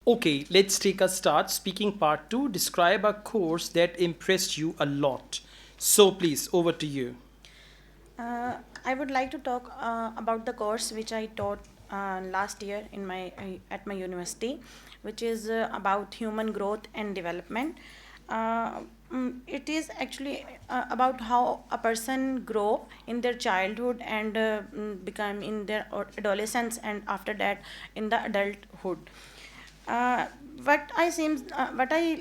Okay, let's take a start. Speaking part 2. Describe a course that impressed you a lot. So please, over to you. I would like to talk about the course which I taught last year in my at my university, which is about human growth and development. It is actually about how a person grow in their childhood and become in their adolescence, and after that in the adulthood. Uh, what I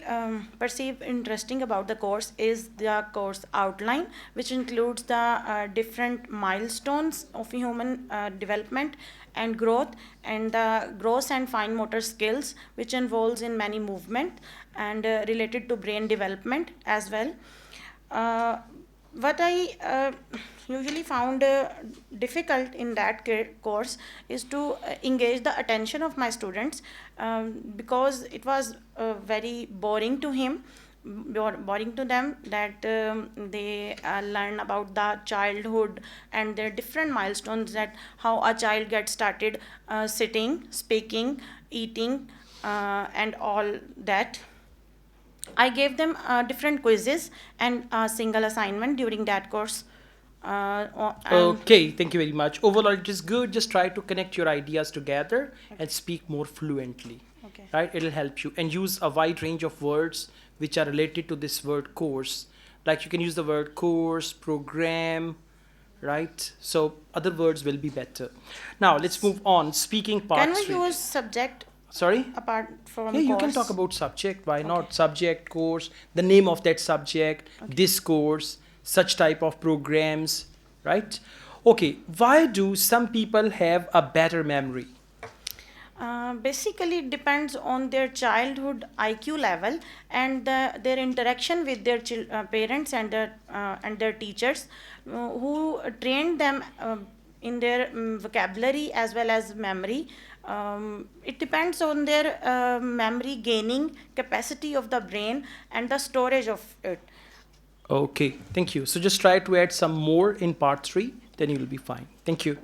perceive interesting about the course is the course outline, which includes the different milestones of human development and growth, and the gross and fine motor skills, which involves in many movement and related to brain development as well. Uh, what I usually found difficult in that course is to engage the attention of my students, because it was very boring to him, boring to them, that they learn about the childhood and their different milestones, that how a child gets started sitting, speaking, eating, and all that. I gave them different quizzes and a single assignment during that course. And Okay, thank you very much. Overall, it is good. Just try to connect your ideas together and speak more fluently. okay. Right? It'll help you. And use a wide range of words which are related to this word course. Like you can use the word course, program, right? So other words will be better. Now let's move on. Speaking Can part we 3. use subject Sorry? apart Yeah, from you can talk course? about subject. Why Okay. not? Subject, course, the name of that subject, Okay. this course, such type of programs, right? Okay, why do some people have a better memory? Basically, it depends on their childhood IQ level and their interaction with their parents and their teachers, who trained them in their vocabulary as well as memory. It depends on their memory gaining capacity of the brain and the storage of it. Okay, thank you. So just try to add some more in part 3, then you will be fine. Thank you.